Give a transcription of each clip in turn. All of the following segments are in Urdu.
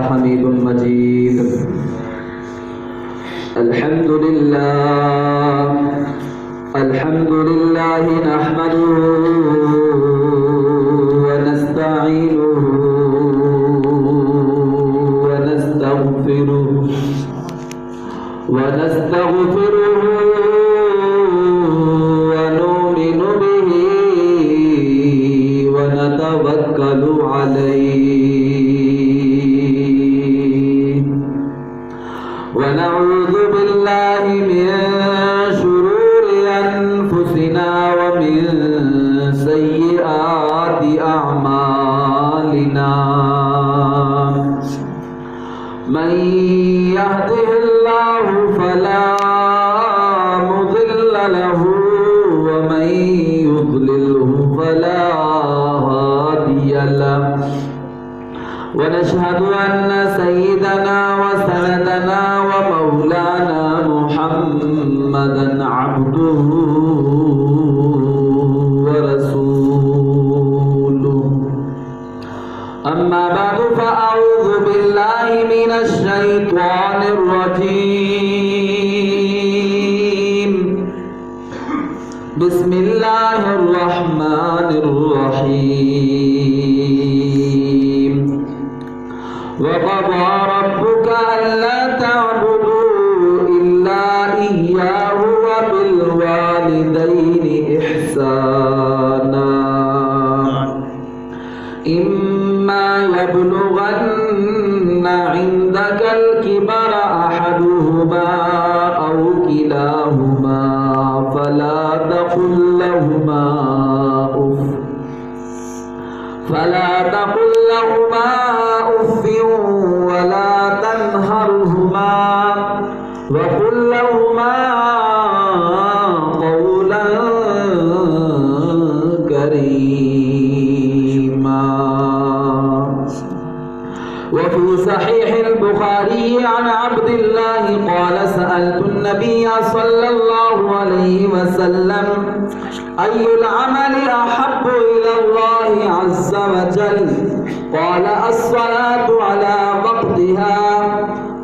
حميد مجيد. الحمد لله نحمده ونستعينه ونستغفره ونؤمن به ونتوكل عليه ونعوذ بالله من شرور أنفسنا ومن سيئات أعمالنا. من يهده الله فلا مضل له ومن يضلله فلا هادي له. ونشهد أن سيدنا وسندنا ومولانا محمدا عبده ورسوله. أما بعد فأعوذ بالله من الشيطان الرجيم. بسم الله الرحمن الرحيم. وقضى ربك ألا تعبدوا إلا إياه وبالوالدين إحسانا. إما يبلغن عندك الكبر أحدهما أو كلاهما فلا تقل لهما أف ولا تنهرهما وقل لهما قولا كريما. وفي صحيح البخاري عن عبد الله قال سألت النبي صلى الله عليه وسلم أي العمل أحب إلى الله عز وجل؟ قال الصلاة على وقتها.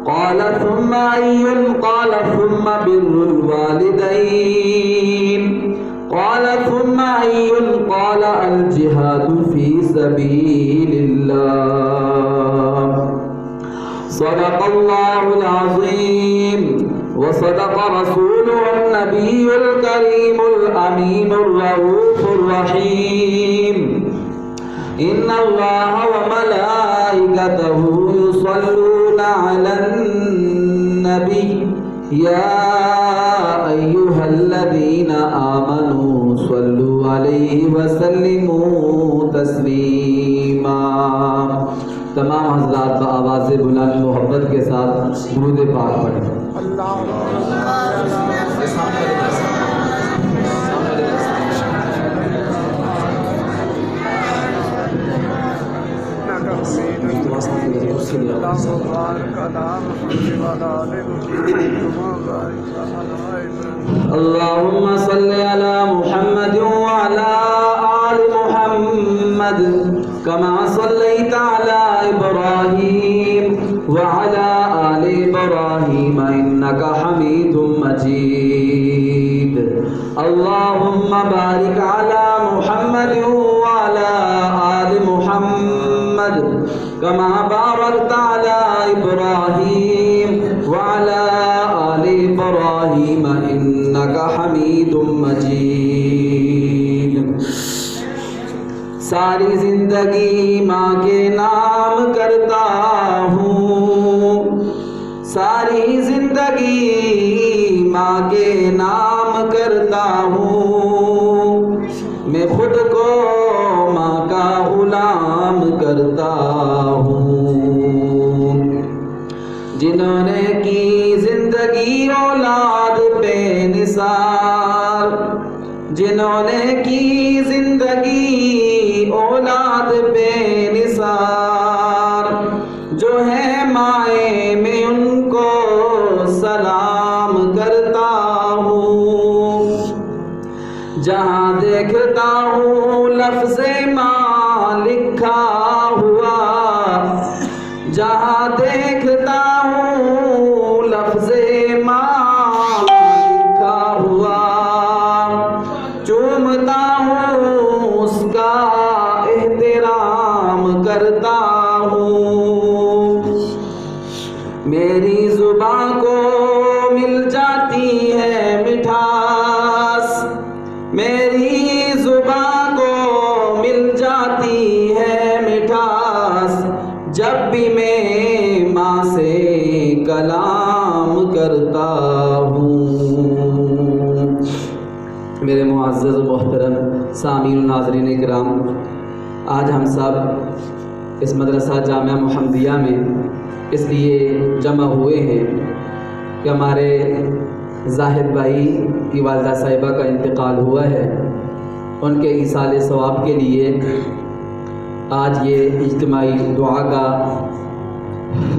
قال ثم أي؟ قال ثم بر الوالدين. قال ثم أي؟ قال الجهاد في سبيل الله. صدق الله العظيم وصدق رسوله النبي الكريم الأمين الرؤوف الرحيم. إن الله وملائكته يصلون على النبي يا أيها الذين آمنوا صلوا عليه وسلموا تسلیما. تمام حضرات بآواز بلند محبت کے ساتھ درود پاک پڑھیں. اللهم صل على محمد وعلى آل محمد كما صليت على إبراهيم وعلى آل إبراهيم إنك حميد مجيد. اللهم بارك على محمد وعلى آل محمد كما باركت على إبراهيم وعلى آل إبراهيم إنك حميد مجيد. ساری زندگی ماں کے نام کرتا ہوں. ساری زندگی ماں کے نام کرتا ہوں. میں خود کو ماں کا غلام کرتا ہوں. جنہوں نے کی زندگی اولاد بے نثار. جنہوں نے کی زندگی اولاد بے نثار. جو ہے مائیں میں ان کو سلام کرتا ہوں. جہاں دیکھتا ہوں لفظ ماں لکھا ہوا. جہاں دیکھتا ہوں لفظ ماں لکھا ہوا، چومتا ہوں اس کا احترام کرتا ہوں۔ میری زبان کو مل جاتی ہے مٹھاس، میری زبان کو مل جاتی ہے مٹھاس، جب بھی میں ماں سے کلام کرتا ہوں۔ میرے معزز و محترم سامعین و ناظرین اکرام، آج ہم سب اس مدرسہ جامعہ محمدیہ میں اس لیے جمع ہوئے ہیں کہ ہمارے زاہد بھائی کی والدہ صاحبہ کا انتقال ہوا ہے۔ ان کے ایصال ثواب کے لیے آج یہ اجتماعی دعا کا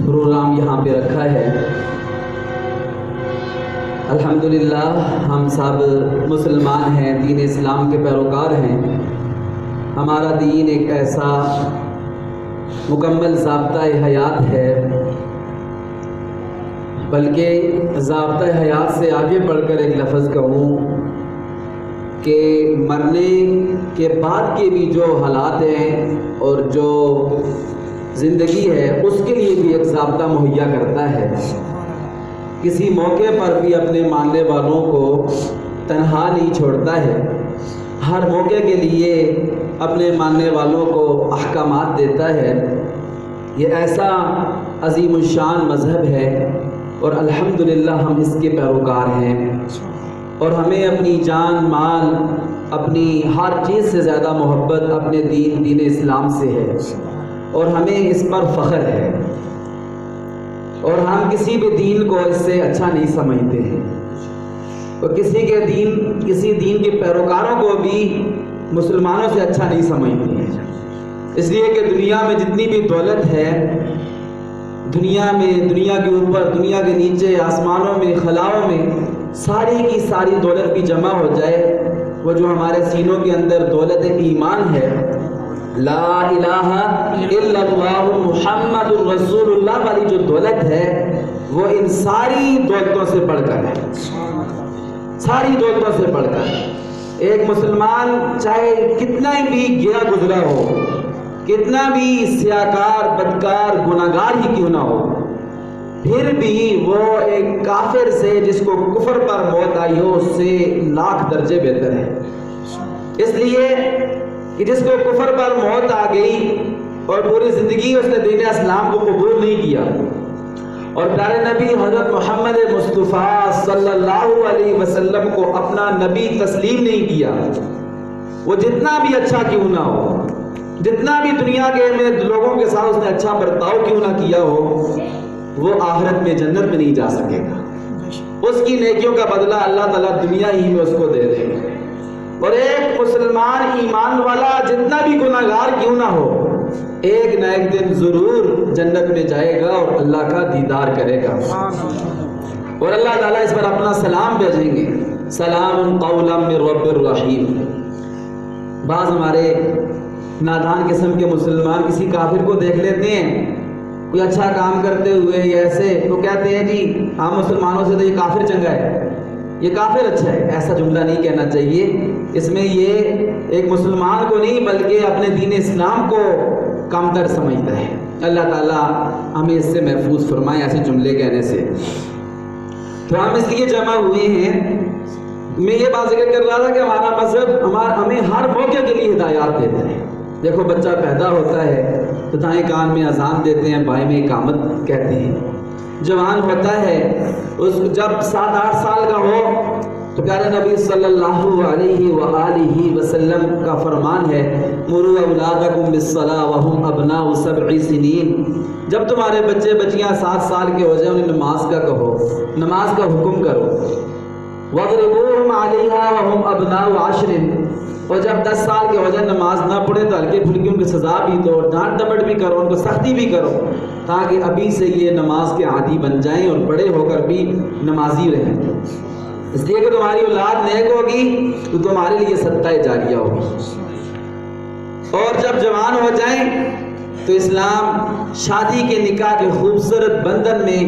پروگرام یہاں پہ رکھا ہے۔ الحمدللہ ہم سب مسلمان ہیں، دین اسلام کے پیروکار ہیں۔ ہمارا دین ایک ایسا مکمل ضابطۂ حیات ہے، بلکہ ضابطۂ حیات سے آگے بڑھ کر ایک لفظ کہوں کہ مرنے کے بعد کے بھی جو حالات ہیں اور جو زندگی ہے اس کے لیے بھی ایک ضابطہ مہیا کرتا ہے۔ کسی موقع پر بھی اپنے ماننے والوں کو تنہا نہیں چھوڑتا ہے، ہر موقع کے لیے اپنے ماننے والوں کو احکامات دیتا ہے۔ یہ ایسا عظیم الشان مذہب ہے اور الحمدللہ ہم اس کے پیروکار ہیں، اور ہمیں اپنی جان مال اپنی ہر چیز سے زیادہ محبت اپنے دین اسلام سے ہے، اور ہمیں اس پر فخر ہے، اور ہم کسی بھی دین کو اس سے اچھا نہیں سمجھتے ہیں، اور کسی دین کے پیروکاروں کو بھی مسلمانوں سے اچھا نہیں سمجھتے ہیں۔ اس لیے کہ دنیا میں جتنی بھی دولت ہے، دنیا میں، دنیا کے اوپر، دنیا کے نیچے، آسمانوں میں، خلاؤں میں، ساری کی ساری دولت بھی جمع ہو جائے، وہ جو ہمارے سینوں کے اندر دولت ایمان ہے، لا الہ الا اللہ محمد الرسول اللہ والی جو دولت ہے، وہ ان ساری دولتوں سے بڑھ کر ہے، ساری دولتوں سے بڑھ کر۔ ایک مسلمان چاہے کتنا بھی گیا گزرا ہو، کتنا بھی سیاکار، بدکار، گناہگار ہی کیوں نہ ہو، پھر بھی وہ ایک کافر سے جس کو کفر پر موت آئی ہو اس سے لاکھ درجے بہتر ہے۔ اس لیے کہ جس کو کفر پر موت آ گئی اور پوری زندگی اس نے دین اسلام کو قبول نہیں کیا، اور پیارے نبی حضرت محمد مصطفیٰ صلی اللہ علیہ وسلم کو اپنا نبی تسلیم نہیں کیا، وہ جتنا بھی اچھا کیوں نہ ہو، جتنا بھی دنیا کے میں لوگوں کے ساتھ اس نے اچھا برتاؤ کیوں نہ کیا ہو، وہ آخرت میں جنت میں نہیں جا سکے گا۔ اس کی نیکیوں کا بدلہ اللہ تعالیٰ دنیا ہی میں اس کو دے دے گا۔ اور ایک مسلمان ایمان والا جتنا بھی گناہگار کیوں نہ ہو، ایک نہ ایک دن ضرور جنت میں جائے گا اور اللہ کا دیدار کرے گا، اور اللہ تعالیٰ اس پر اپنا سلام بھیجیں گے، سلام قولا من رب الرحیم۔ بعض ہمارے نادان قسم کے مسلمان کسی کافر کو دیکھ لیتے ہیں کوئی اچھا کام کرتے ہوئے یا ایسے، تو کہتے ہیں جی ہم مسلمانوں سے تو یہ کافر چنگا ہے، یہ کافر اچھا ہے۔ ایسا جملہ نہیں کہنا چاہیے، اس میں یہ ایک مسلمان کو نہیں بلکہ اپنے دین اسلام کو کمتر سمجھتا ہے۔ اللہ تعالیٰ ہمیں اس سے محفوظ فرمائے ایسے جملے کہنے سے۔ تو ہم اس لیے جمع ہوئے ہیں، میں یہ بات ذکر کر رہا تھا کہ ہمارا مذہب ہمیں ہر موقع کے لیے ہدایات دیتا ہے۔ دیکھو بچہ پیدا ہوتا ہے تو دائیں کان میں اذان دیتے ہیں، بائیں میں اقامت کہتے ہیں۔ جوان ہوتا ہے، اس جب 7-8 سال کا ہو تو پیارے نبی صلی اللہ علیہ وآلہ وسلم کا فرمان ہے، مروا اولادکم بالصلاۃ وہم ابناء 7 سنین۔ جب تمہارے بچے بچیاں 7 سال کے ہو جائیں انہیں نماز کا کہو، نماز کا حکم کرو۔ وَاضْرِبُوهُمْ عَلَيْهَا وَهُمْ أَبْنَاءُ 10، اور جب 10 سال کے ہو جائیں نماز نہ پڑھے تو ہلکی پھلکی ان کی سزا بھی دو، ڈانٹ ڈپٹ بھی کرو، ان کو سختی بھی کرو، تاکہ ابھی سے یہ نماز کے عادی بن جائیں اور بڑے ہو کر بھی نمازی رہیں۔ اس لیے کہ تمہاری اولاد نیک ہوگی تو تمہارے لیے صدقہ جاریہ ہوگی، اور جب جوان ہو جائیں تو اسلام شادی کے نکاح کے خوبصورت بندھن میں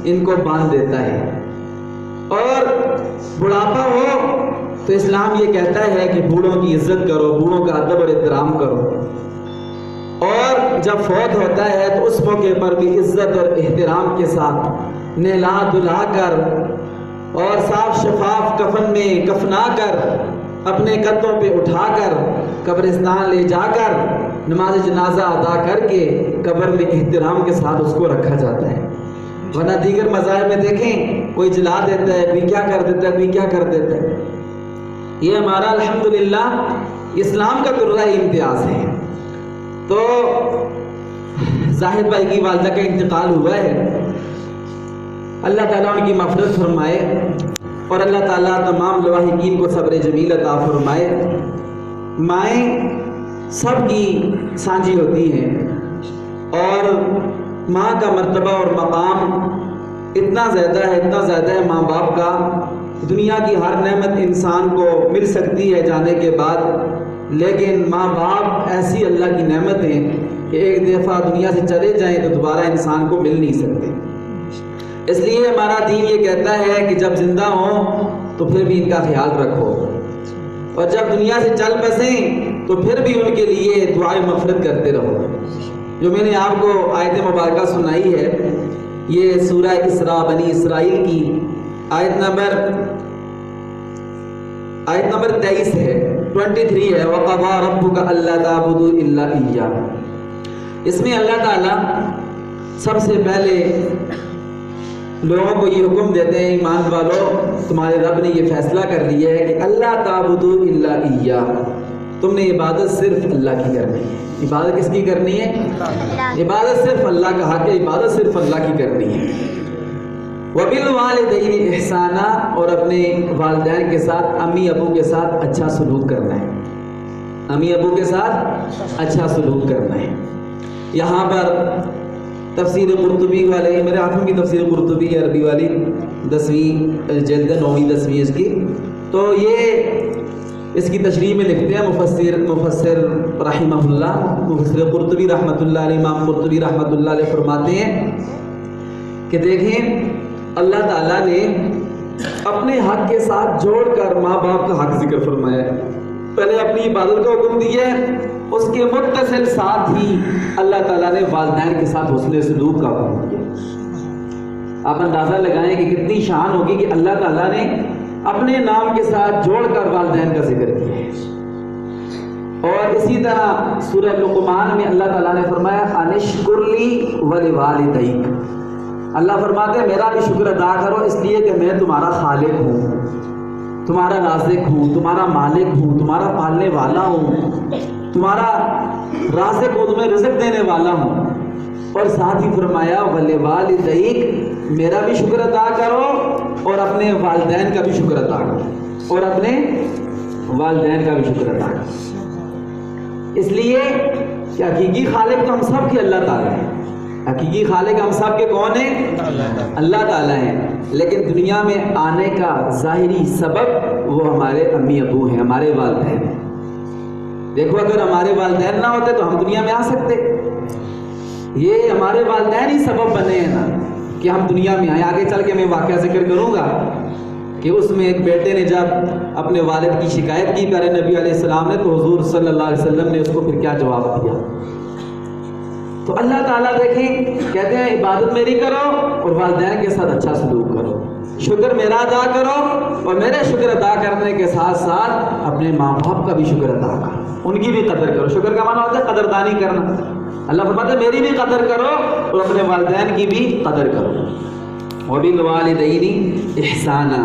ان کو باندھ دیتا ہے، اور بڑھاپا ہو تو اسلام یہ کہتا ہے کہ بوڑھوں کی عزت کرو، بوڑھوں کا ادب اور احترام کرو، اور جب فوت ہوتا ہے تو اس موقع پر بھی عزت اور احترام کے ساتھ نہلا دھلا کر اور صاف شفاف کفن میں کفنا کر اپنے کندھوں پہ اٹھا کر قبرستان لے جا کر نماز جنازہ ادا کر کے قبر میں احترام کے ساتھ اس کو رکھا جاتا ہے۔ ورنہ دیگر مذاہب میں دیکھیں کوئی جلا دیتا ہے، کوئی کیا کر دیتا ہے، کوئی کیا کر دیتا ہے۔ یہ ہمارا الحمدللہ اسلام کا درجہ امتیاز ہے۔ تو زاہد بھائی کی والدہ کا انتقال ہوا ہے، اللہ تعالیٰ ان کی مغفرت فرمائے اور اللہ تعالیٰ تمام لواحقین کو صبر جمیل عطا فرمائے۔ مائیں سب کی سانجھی ہوتی ہیں، اور ماں کا مرتبہ اور مقام اتنا زیادہ ہے ماں باپ کا۔ دنیا کی ہر نعمت انسان کو مل سکتی ہے جانے کے بعد، لیکن ماں باپ ایسی اللہ کی نعمت ہیں کہ ایک دفعہ دنیا سے چلے جائیں تو دوبارہ انسان کو مل نہیں سکتے۔ اس لیے ہمارا دین یہ کہتا ہے کہ جب زندہ ہوں تو پھر بھی ان کا خیال رکھو، اور جب دنیا سے چل بسیں تو پھر بھی ان کے لیے دعائے مغفرت کرتے رہو۔ جو میں نے آپ کو آیت مبارکہ سنائی ہے، یہ سورہ اسراء بنی اسرائیل کی آیت نمبر 23 ہے، 23 ہے، وَقَضَىٰ رَبُّكَ أَلَّا تَعْبُدُوا إِلَّا إِيَّاهُ۔ اس میں اللہ تعالیٰ سب سے پہلے لوگوں کو یہ حکم دیتے ہیں، ایمان والو تمہارے رب نے یہ فیصلہ کر لیا ہے کہ اللہ تعبدوا الا ایاہ، تم نے عبادت صرف اللہ کی کرنی ہے۔ عبادت کس کی کرنی ہے؟ عبادت صرف اللہ کا حق ہے، عبادت صرف اللہ کی کرنی ہے۔ وبالوالدین احسانا، اور اپنے والدین کے ساتھ امی ابو کے ساتھ اچھا سلوک کرنا ہے، امی ابو کے ساتھ اچھا سلوک کرنا ہے۔ یہاں پر تفسیر قرطبی والے، میرے ہاتھوں کی تفسیر قرطبی عربی والی 10ویں جلد 9ویں 10ویں اس کی، تو یہ اس کی تشریح میں لکھتے ہیں مفسر رحمہ اللہ، مفسر قرطبی رحمۃ اللہ علیہ، امام قرطبی رحمۃ اللہ علیہ فرماتے ہیں کہ دیکھیں اللہ تعالیٰ نے اپنے حق کے ساتھ جوڑ کر ماں باپ کا حق ذکر فرمایا ہے۔ پہلے اپنی عبادت کا حکم دیا ہے، اس کے متصل ساتھ ہی اللہ تعالیٰ نے والدین کے ساتھ حسن سلوک کا حکم دیا۔ آپ اندازہ لگائیں کہ کتنی شان ہوگی کہ اللہ تعالیٰ نے اپنے نام کے ساتھ جوڑ کر والدین کا ذکر کیا ہے۔ اور اسی طرح سورہ لقمان میں اللہ تعالیٰ نے فرمایا انشکر لی ولوالدیک، اللہ فرماتے ہیں میرا بھی شکر ادا کرو، اس لیے کہ میں تمہارا خالق ہوں، تمہارا رازق ہوں، تمہارا مالک ہوں، تمہارا پالنے والا ہوں، تمہارا رازق ہوں، تمہیں رزق دینے والا ہوں۔ اور ساتھ ہی فرمایا ولوالدیک، میرا بھی شکر ادا کرو اور اپنے والدین کا بھی شکر ادا کرو، اور اپنے والدین کا بھی شکر ادا کرو۔ اس لیے کہ حقیقی خالق تو ہم سب کے اللہ تعالیٰ ہیں، حقیقی خالق ہم سب کے کون ہیں؟ اللہ تعالیٰ ہیں، لیکن دنیا میں آنے کا ظاہری سبب وہ ہمارے امی ابو ہیں، ہمارے والدین۔ دیکھو اگر ہمارے والدین نہ ہوتے تو ہم دنیا میں آ سکتے؟ یہ ہمارے والدین ہی سبب بنے ہیں نا کہ ہم دنیا میں آئے۔ آگے چل کے میں واقعہ ذکر کروں گا کہ اس میں ایک بیٹے نے جب اپنے والد کی شکایت کی پیارے نبی علیہ السلام نے، تو حضور صلی اللہ علیہ وسلم نے اس کو پھر کیا جواب دیا۔ تو اللہ تعالیٰ دیکھیں کہتے ہیں عبادت میری کرو اور والدین کے ساتھ اچھا سلوک کرو، شکر میرا ادا کرو، اور میرے شکر ادا کرنے کے ساتھ ساتھ اپنے ماں باپ کا بھی شکر ادا کرو، ان کی بھی قدر کرو۔ شکر کا معنی ہوتا ہے قدردانی کرنا۔ اللہ فرماتا ہے میری بھی قدر کرو اور اپنے والدین کی بھی قدر کرو۔ وبالوالدین احسانا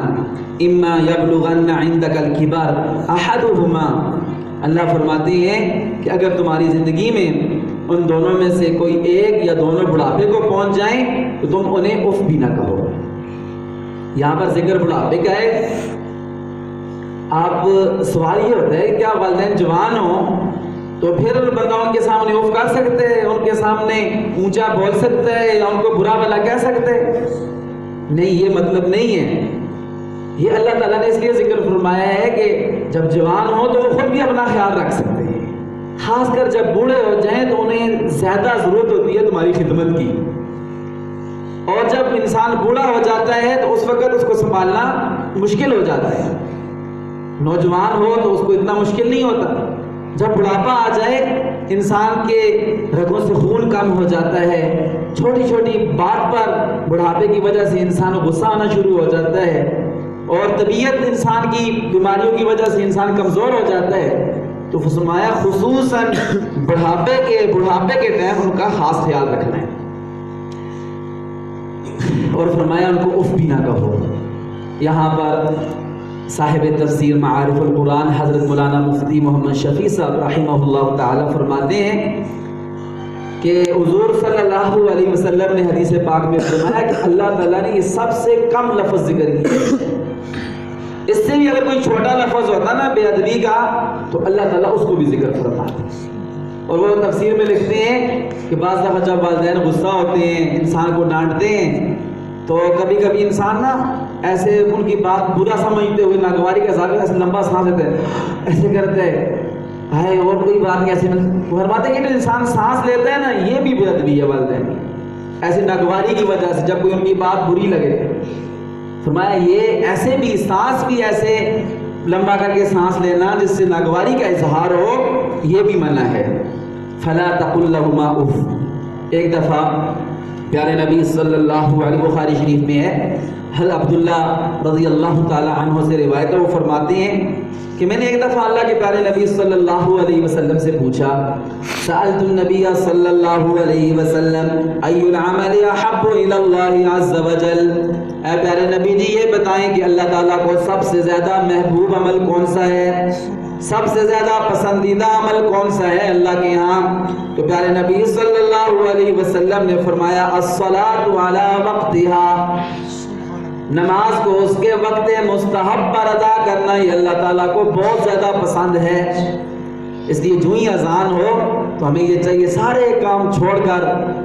اما یبلغن عندک الکبر احدہما، اللہ فرماتے ہیں کہ اگر تمہاری زندگی میں ان دونوں میں سے کوئی ایک یا دونوں بڑھاپے کو پہنچ جائیں تو تم انہیں اف بھی نہ کہو۔ یہاں پر ذکر بڑھاپے کا ہے۔ آپ سوال یہ ہوتا ہے کیا والدین جوان ہوں تو پھر بندہ ان کے سامنے اف کر سکتے ہیں، ان کے سامنے اونچا بول سکتا ہے یا ان کو برا بھلا کہہ سکتے ہیں؟ نہیں، یہ مطلب نہیں ہے۔ یہ اللہ تعالیٰ نے اس لیے ذکر فرمایا ہے کہ جب جوان ہو تو وہ خود بھی اپنا خیال رکھ سکتے ہیں، خاص کر جب بوڑھے ہو جائیں تو انہیں زیادہ ضرورت ہوتی ہے تمہاری خدمت کی، اور جب انسان بوڑھا ہو جاتا ہے تو اس وقت اس کو سنبھالنا مشکل ہو جاتا ہے۔ نوجوان ہو تو اس کو اتنا مشکل نہیں ہوتا، جب بڑھاپا آ جائے انسان کے رگوں سے خون کم ہو جاتا ہے، چھوٹی چھوٹی بات پر بڑھاپے کی وجہ سے انسان کو غصہ آنا شروع ہو جاتا ہے، اور طبیعت انسان کی بیماریوں کی وجہ سے انسان کمزور ہو جاتا ہے، تو فرمایا خصوصاً بڑھاپے کے ٹائم ان کا خاص خیال رکھنا ہے، اور فرمایا ان کو اف بھی نہ کہو۔ یہاں پر صاحب تفسیر معارف القرآن حضرت مولانا مفتی محمد شفیع صاحب رحمہ اللہ تعالی فرماتے ہیں کہ حضور صلی اللہ علیہ وسلم نے حدیث پاک میں فرمایا کہ اللہ تعالیٰ نے یہ سب سے کم لفظ ذکر کیا، اس سے بھی اگر کوئی چھوٹا لفظ ہوتا نا بے ادبی کا تو اللہ تعالیٰ اس کو بھی ذکر فرماتا ہے۔ اور وہ تفسیر میں لکھتے ہیں کہ بعض دفعہ جب والدین غصہ ہوتے ہیں انسان کو ڈانٹتے ہیں تو کبھی کبھی انسان نا ایسے ان کی بات برا سمجھتے ہوئے ناگواری کے حساب سے ایسے لمبا سانس لیتے ہیں، ایسے کرتے ہیں ہے اور کوئی بات نہیں، ایسے فرماتے ہیں کہ جو انسان سانس لیتا ہے نا یہ بھی بے ادبی ہے والدین کی، ایسے ناگواری کی وجہ سے جب کوئی ان کی بات بری لگے۔ فرمایا یہ ایسے بھی سانس بھی ایسے لمبا کر کے سانس لینا جس سے ناگواری کا اظہار ہو یہ بھی منع ہے۔ فلا تقل لهما اف۔ ایک دفعہ پیارے نبی صلی اللہ علیہ بخاری شریف میں ہے، حضرت عبداللہ رضی اللہ تعالی عنہ سے روایت ہے، وہ فرماتے ہیں کہ میں نے ایک دفعہ اللہ کے پیارے نبی صلی اللہ علیہ وسلم سے پوچھا، سألت النبی صلی اللہ علیہ وسلم ای العمل احب الی اللہ عز وجل، اے پیارے نبی جی یہ بتائیں کہ اللہ تعالیٰ کو سب سے زیادہ محبوب عمل کون سا ہے، سب سے زیادہ پسندیدہ عمل کون سا ہے اللہ کے ہاں؟ تو پیارے نبی صلی اللہ علیہ وسلم نے فرمایا الصلاۃ علی وقتها، نماز کو اس کے وقت مستحب پر ادا کرنا یہ اللہ تعالیٰ کو بہت زیادہ پسند ہے۔ اس لیے جو ہی اذان ہو تو ہمیں یہ چاہیے سارے کام چھوڑ کر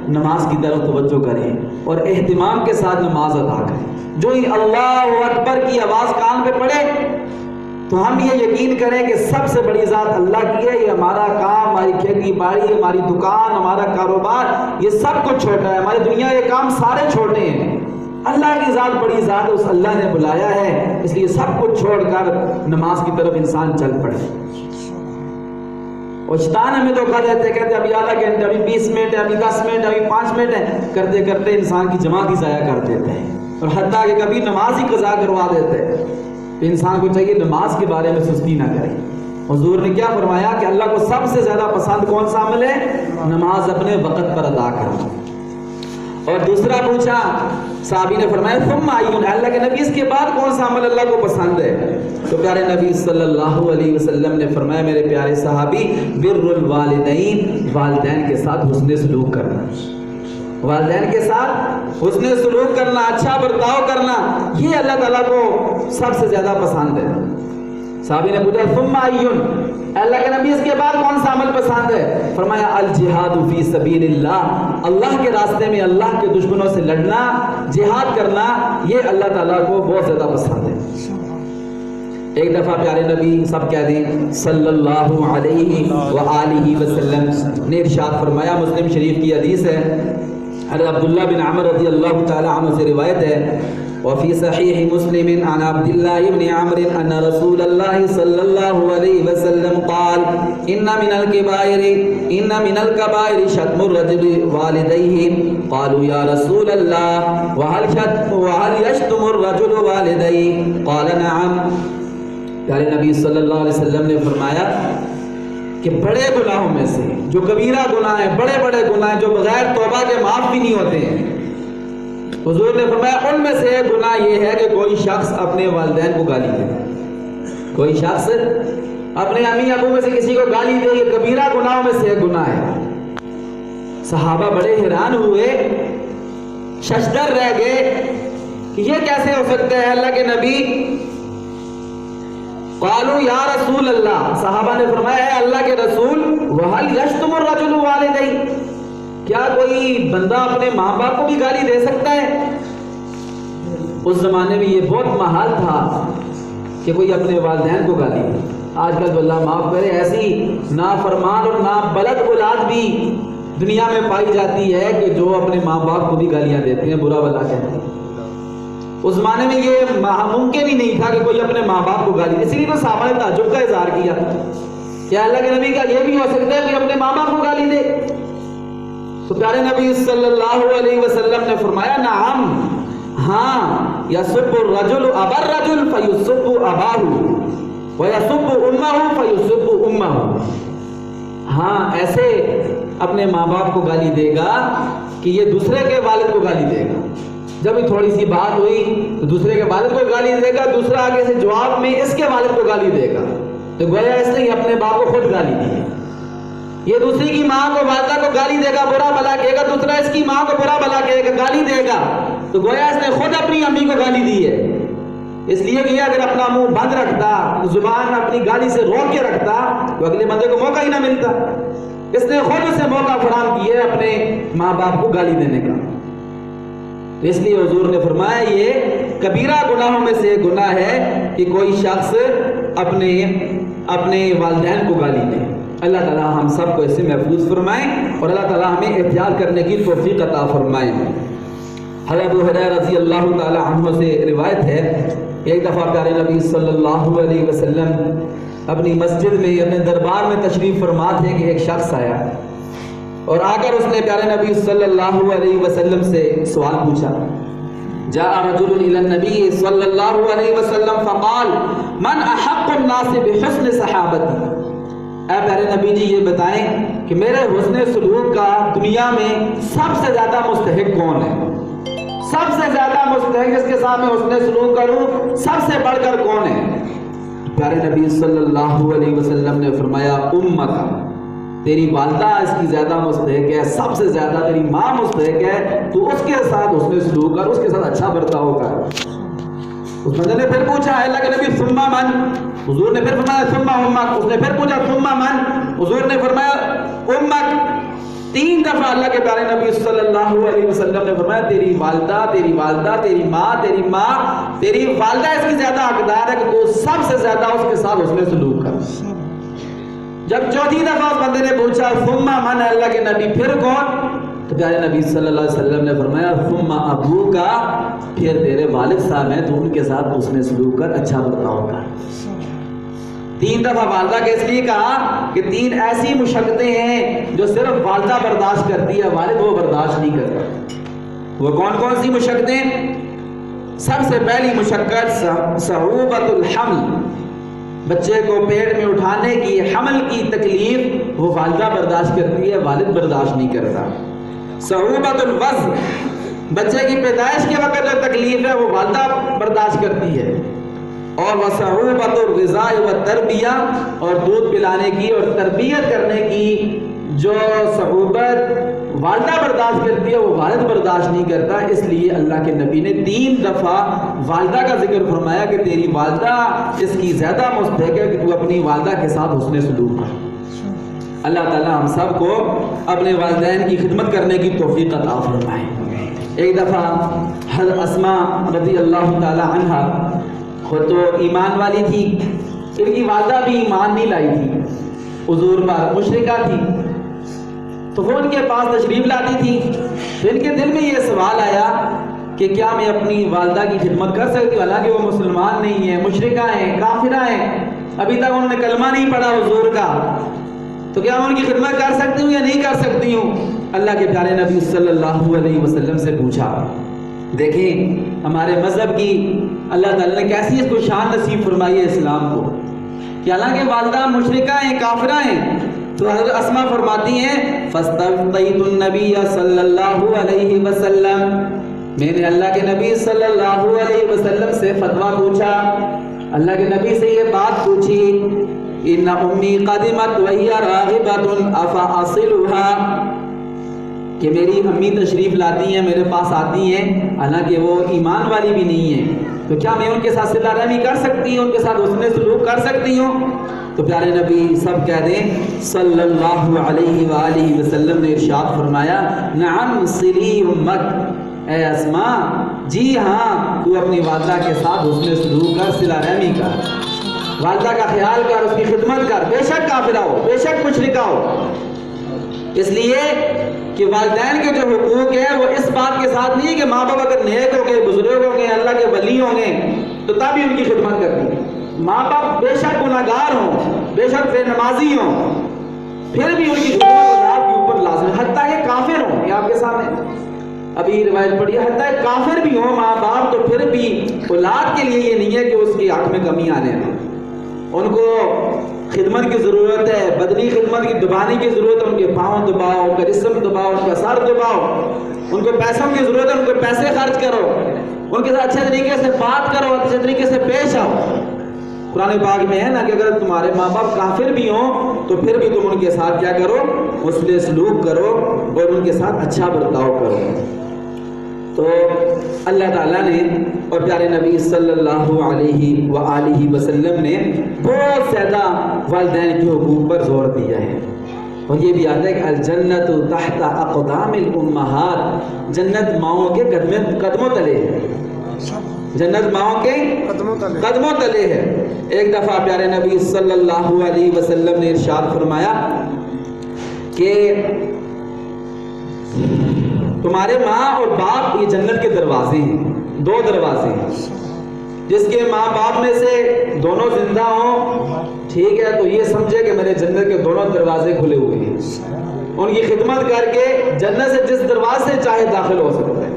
نماز کی طرف توجہ کریں اور اہتمام کے ساتھ نماز ادا کریں۔ جو ہی اللہ اکبر کی آواز کان پہ پڑے تو ہم یہ یقین کریں کہ سب سے بڑی ذات اللہ کی ہے، یہ ہمارا کام، ہماری کھیتی باڑی، ہماری دکان، ہمارا کاروبار یہ سب کچھ چھوٹا ہے، ہماری دنیا کے کام سارے چھوٹے ہیں، اللہ کی ذات بڑی ذات ہے، اس اللہ نے بلایا ہے، اس لیے سب کچھ چھوڑ کر نماز کی طرف انسان چل پڑے۔ اور شیطان ہمیں دھوکہ دیتے ہیں، کہتے ہیں ابھی آدھا گھنٹہ، ابھی 20 منٹ ہے، ابھی 10 منٹ ہے، ابھی 5 منٹ ہے، کرتے کرتے انسان کی جماعت ہی ضائع کر دیتے ہیں، اور حتیٰ کہ کبھی نماز ہی قضا کروا دیتے ہیں۔ انسان کو چاہیے نماز کے بارے میں سستی نہ کرے۔ حضور نے کیا فرمایا کہ اللہ کو سب سے زیادہ پسند کون سا عمل ہے؟ نماز اپنے وقت پر ادا کرنا۔ اور دوسرا پوچھا صحابی نے فرمایا ثم ایون، اللہ کے نبی اس کے بعد کون سا عمل اللہ کو پسند ہے؟ تو پیارے نبی صلی اللہ علیہ وسلم نے فرمایا میرے پیارے صحابی بر الوالدین، والدین کے ساتھ حسن سلوک کرنا، والدین کے ساتھ حسن سلوک کرنا، اچھا برتاؤ کرنا، یہ اللہ تعالیٰ کو سب سے زیادہ پسند ہے۔ صحابی نے پوچھا ثم ایون، اللہ کے نبی اس کے بعد کون سا عمل پسند ہے؟ فرمایا الجہاد فی سبیل اللہ، اللہ کے راستے میں اللہ کے دشمنوں سے لڑنا، جہاد کرنا، یہ اللہ تعالیٰ کو بہت زیادہ پسند ہے۔ ایک دفعہ پیارے نبی سب کہہ دیں صلی اللہ علیہ وآلہ وسلم نے ارشاد فرمایا، مسلم شریف کی حدیث ہے، حضرت عبداللہ بن عمر رضی اللہ تعالی عنہ سے روایت ہے، وفي صحيح مسلم عن عبد الله بن عمرو أن رسول الله صلى الله عليه وسلم قال إن من الكبائر شتم الرجل والديه قالوا يا رسول الله وهل يشتم الرجل والديه قال نعم۔ پیارے نبی صلی اللہ علیہ وسلم نے فرمایا کہ بڑے گناہوں میں سے جو کبیرہ گناہ ہیں، بڑے بڑے گناہ جو بغیر توبہ کے معاف بھی نہیں ہوتے ہیں، حضور نے فرمایا ان میں سے گناہ یہ ہے کہ کوئی شخص اپنے والدین کو گالی دے، کوئی شخص اپنے امی ابو میں سے کسی کو گالی دے، یہ کبیرہ گناہوں میں سے گناہ ہے۔ صحابہ بڑے حیران ہوئے، ششدر رہ گئے کہ یہ کیسے ہو سکتا ہے اللہ کے نبی؟ قالوا یا رسول اللہ، صحابہ نے فرمایا ہے اللہ کے رسول، وَهَلْ يَشْتُمُ الرَّجُلُ وَالِدَيْهِ، کیا کوئی بندہ اپنے ماں باپ کو بھی گالی دے سکتا ہے؟ اس زمانے میں یہ بہت محال تھا کہ کوئی اپنے والدین کو گالی دے۔ آج کل تو اللہ معاف کرے ایسی نافرمان اور نابلد اولاد بھی دنیا میں پائی جاتی ہے کہ جو اپنے ماں باپ کو بھی گالیاں دیتے ہیں، برا بھلا کہتے ہیں۔ اس زمانے میں یہ ممکن ہی نہیں تھا کہ کوئی اپنے ماں باپ کو گالی دے، اس لیے تو صحابہ نے تعجب کا اظہار کیا کہ اللہ کے نبی کا یہ بھی ہو سکتا ہے کہ اپنے ماں باپ کو گالی دے؟ تو پیارے نبی صلی اللہ علیہ وسلم نے فرمایا نعم، ہاں، یسب الرجل ابا الرجل فیسب اباہ ویسب امہ فیسب امہ، ہاں ایسے اپنے ماں باپ کو گالی دے گا کہ یہ دوسرے کے والد کو گالی دے گا۔ جب تھوڑی سی بات ہوئی تو دوسرے کے والد کو گالی دے گا، دوسرا آگے سے جواب میں اس کے والد کو گالی دے گا، تو گویا اس نے اپنے باپ کو خود گالی دی۔ یہ دوسری کی ماں کو، والدہ کو گالی دے گا، برا بھلا کہے گا، دوسرا اس کی ماں کو برا بھلا کہے گا، گالی دے گا، تو گویا اس نے خود اپنی امی کو گالی دی ہے۔ اس لیے کہ اگر اپنا منہ بند رکھتا، زبان اپنی گالی سے روک کے رکھتا تو اگلے بندے کو موقع ہی نہ ملتا۔ اس نے خود اسے موقع فراہم کیا ہے اپنے ماں باپ کو گالی دینے کا۔ اس لیے حضور نے فرمایا یہ کبیرہ گناہوں میں سے گناہ ہے کہ کوئی شخص اپنے والدین کو گالی دے۔ اللہ تعالیٰ ہم سب کو اس سے محفوظ فرمائیں اور اللہ تعالیٰ ہمیں احتیاط کرنے کی توفیق عطا فرمائیں۔ حضرت ابو ہریرہ رضی اللہ تعالیٰ عنہ سے روایت ہے، ایک دفعہ پیارے نبی صلی اللہ علیہ وسلم اپنی مسجد میں، اپنے دربار میں تشریف فرما تھے کہ ایک شخص آیا اور آ کر اس نے پیارے نبی صلی اللہ علیہ وسلم سے سوال پوچھا۔ جاء رجل الى النبی صلی اللہ علیہ وسلم فقال من احق الناس بحسن صحابتی، اے پیارے نبی جی یہ بتائیں کہ میرے حسن سلوک کا دنیا میں سب سے زیادہ مستحق کون ہے؟ سب سے زیادہ مستحق جس کے ساتھ میں حسن سلوک کروں سب سے بڑھ کر کون ہے؟ پیارے نبی صلی اللہ علیہ وسلم نے فرمایا امک، تیری والدہ اس کی زیادہ مستحق ہے، سب سے زیادہ تیری ماں مستحق ہے، تو اس کے ساتھ حسن سلوک کر، اس کے ساتھ اچھا برتاؤ کر۔ اس بندے نے پھر پوچھا اللہ کے نبی ثم من، حضور نے پھر فرمایا ثم امک، اس نے پھر پوچھا ثم من، حضور نے فرمایا امک۔ تین دفعہ اللہ کے پیارے نبی صلی اللہ علیہ وسلم نے فرمایا تیری والدہ، تیری والدہ، تیری ماں، تیری ماں، تیری والدہ اس کی زیادہ حقدار ہے کہ تو سب سے زیادہ اس کے ساتھ حسن سلوک کر۔ جب چوتھی دفعہ اس بندے نے پوچھا ثم من، اللہ کے نبی پھر کون؟ تو پیارے نبی صلی اللہ علیہ وسلم نے فرمایا ثم ابوکا، پھر تیرے والد صاحب ہیں تو ان کے ساتھ حسن سلوک کر، اچھا برتاؤ کر۔ تین دفعہ والدہ کے اس لیے کہا کہ تین ایسی مشقتیں ہیں جو صرف والدہ برداشت کرتی ہے، والد وہ برداشت نہیں کرتا۔ وہ کون کون سی مشقتیں؟ سب سے پہلی مشقت صعوبۃ الحمل، بچے کو پیٹ میں اٹھانے کی، حمل کی تکلیف وہ والدہ برداشت کرتی ہے، والد برداشت نہیں کرتا۔ صعوبۃ الوضع، بچے کی پیدائش کے وقت جو تکلیف ہے وہ والدہ برداشت کرتی ہے۔ اور وصعوبۃ الغذاء والتربیہ، اور دودھ پلانے کی اور تربیت کرنے کی جو صعوبت والدہ برداشت کرتی ہے وہ والد برداشت نہیں کرتا۔ اس لیے اللہ کے نبی نے تین دفعہ والدہ کا ذکر فرمایا کہ تیری والدہ اس کی زیادہ مستحق ہے کہ تو اپنی والدہ کے ساتھ حسن سلوک کر۔ اللہ تعالیٰ ہم سب کو اپنے والدین کی خدمت کرنے کی توفیق عطا فرمائے۔ ایک دفعہ حضرت اسماء رضی اللہ تعالی عنہا خود تو ایمان والی تھی، ان کی والدہ بھی ایمان نہیں لائی تھی، حضور پر مشرکہ تھی، تو وہ ان کے پاس تشریف لاتی تھی، تو ان کے دل میں یہ سوال آیا کہ کیا میں اپنی والدہ کی خدمت کر سکتی ہوں؟ حالانکہ وہ مسلمان نہیں ہیں، مشرکہ ہیں، کافرہ ہیں، ابھی تک انہوں نے کلمہ نہیں پڑھا حضور کا، تو کیا میں ان کی خدمت کر سکتی ہوں یا نہیں کر سکتی ہوں؟ اللہ کے پیارے نبی صلی اللہ علیہ وسلم سے پوچھا۔ دیکھیں ہمارے مذہب کی اللہ تعالیٰ نے کیسی اس کو شان نصیب فرمائی ہے اسلام کو، کہ حالانکہ والدہ مشرکہ ہیں، کافرہ ہیں، تو حضرت اسماء فرماتی ہیں فاستفتیت النبی صلی اللہ علیہ وسلم، میں نے اللہ کے نبی صلی اللہ علیہ وسلم سے فتویٰ پوچھا، اللہ کے نبی سے یہ بات پوچھی، ان امی قدمت وہی راغبۃ افاصلها، کہ میری امی تشریف لاتی ہیں، میرے پاس آتی ہیں، حالانکہ وہ ایمان والی بھی نہیں ہیں، تو کیا میں ان کے ساتھ صلہ رحمی کر سکتی ہوں، ان کے ساتھ حسن سلوک کر سکتی ہوں؟ تو پیارے نبی سب کہہ دیں صلی اللہ علیہ وآلہ وسلم نے ارشاد فرمایا نعم صلی امک، اے اسماء جی ہاں تو اپنی والدہ کے ساتھ حسن سلوک کر، صلہ رحمی کر۔ والدہ کا خیال کر، اس کی خدمت کر، بے شک کافرہ ہو، بے شک مشرکہ ہو۔ اس لیے کہ والدین کے جو حقوق ہیں وہ اس بات کے ساتھ نہیں کہ ماں باپ اگر نیک ہو گئے، بزرگ ہو گئے، اللہ کے ولی ہوں گے تو تب ہی ان کی خدمت کرنی ہے۔ ماں باپ بے شک گناہگار ہوں، بے شک بے نمازی ہوں، پھر بھی ان کی خدمت آپ کے اوپر لازم ہے، حتیٰ کہ کافر ہوں۔ یہ آپ کے سامنے ابھی روایت پڑھی ہے، حتیٰ کہ کافر بھی ہوں ماں باپ تو پھر بھی اولاد کے لیے یہ نہیں ہے کہ اس کی حق میں کمی آنے دیں۔ ان کو خدمت کی ضرورت ہے، بدنی خدمت کی دبانے کی ضرورت ہے، ان کے پاؤں دباؤ، ان کا جسم دباؤ، ان کا سر دباؤ، ان کو پیسوں کی ضرورت ہے، ان کو پیسے خرچ کرو، ان کے ساتھ اچھے طریقے سے بات کرو، اچھے طریقے سے پیش آؤ۔ قرآن پاک میں ہے نا کہ اگر تمہارے ماں باپ کافر بھی ہوں تو پھر بھی تم ان کے ساتھ کیا کرو، حسن سلوک کرو اور ان کے ساتھ اچھا برتاؤ کرو۔ تو اللہ تعالیٰ نے اور پیارے نبی صلی اللہ علیہ وآلہ وسلم نے بہت زیادہ والدین کے حقوق پر زور دیا ہے، اور یہ بھی آتا ہے کہ الجنت تحت اقدام الامہات، جنت ماؤں کے قدموں تلے ہے، جنت ماؤں کے قدموں تلے ہے۔ ایک دفعہ پیارے نبی صلی اللہ علیہ وسلم نے ارشاد فرمایا کہ تمہارے ماں اور باپ یہ جنت کے دروازے ہیں، دو دروازے ہیں، جس کے ماں باپ میں سے دونوں زندہ ہوں، ٹھیک ہے، تو یہ سمجھے کہ میرے جنت کے دونوں دروازے کھلے ہوئے ہیں، ان کی خدمت کر کے جنت سے جس دروازے سے چاہے داخل ہو سکتا ہے،